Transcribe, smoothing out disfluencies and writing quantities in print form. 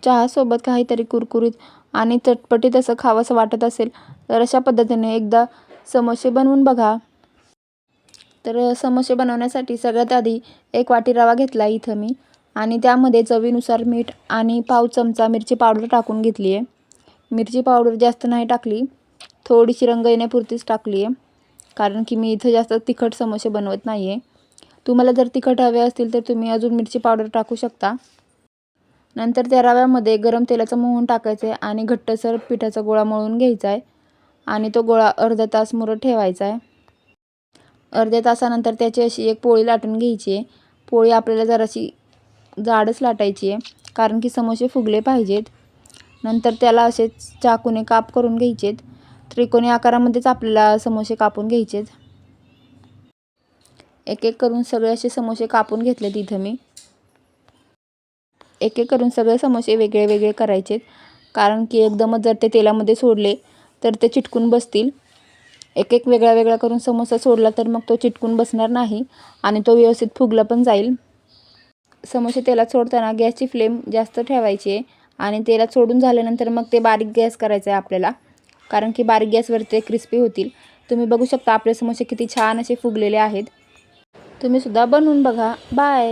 चहासोबत काहीतरी कुरकुरीत आणि चटपटीत असं खावंसं वाटत असेल तर अशा पद्धतीने एकदा समोसे बनवून बघा. तर समोसे बनवण्यासाठी सगळ्यात आधी 1 वाटी रवा घेतला इथं मी आणि त्यामध्ये चवीनुसार मीठ आणि पाव चमचा मिरची पावडर टाकून घेतली आहे. मिरची पावडर जास्त नाही टाकली, थोडीशी रंग येण्यापुरतीच टाकली आहे, कारण की मी इथं जास्त तिखट समोसे बनवत नाही आहे. तुम्हाला जर तिखट हवे असतील तर तुम्ही अजून मिरची पावडर टाकू शकता. नंतर त्या रव्यामध्ये गरम तेलाचं मोहन टाकायचं आहे आणि घट्टसर पिठाचा गोळा मळून घ्यायचा आहे आणि तो गोळा अर्धा तास मुरत ठेवायचा आहे. अर्ध्या तासानंतर त्याची अशी एक पोळी लाटून घ्यायची आहे. पोळी आपल्याला जराशी जाडच लाटायची आहे, कारण की समोसे फुगले पाहिजेत. नंतर त्याला असे चाकूने काप करून घ्यायचेत. त्रिकोणी आकारामध्येच आपल्याला समोसे कापून घ्यायचेत. एक एक करून सगळे असे समोसे कापून घेतलेत इथं मी. एक एक करून सगळे समोसे वेगळे वेगळे करायचेत, कारण की एकदमच जर ते तेलामध्ये सोडले तर ते चिटकून बसतील. एक एक वेगळा वेगळा करून समोसा सोडला तर मग तो चिटकून बसणार नाही आणि तो व्यवस्थित फुगला पण जाईल. समोसे तेलात सोडताना गॅसची फ्लेम जास्त ठेवायची आहे आणि तेलात सोडून झाल्यानंतर मग ते बारीक गॅस करायचा आहे आपल्याला, कारण की बारीक गॅसवर ते क्रिस्पी होतील. तुम्ही बघू शकता आपले समोसे किती छान असे फुगलेले आहेत. तुम्ही सुद्धा बनवून बघा. बाय.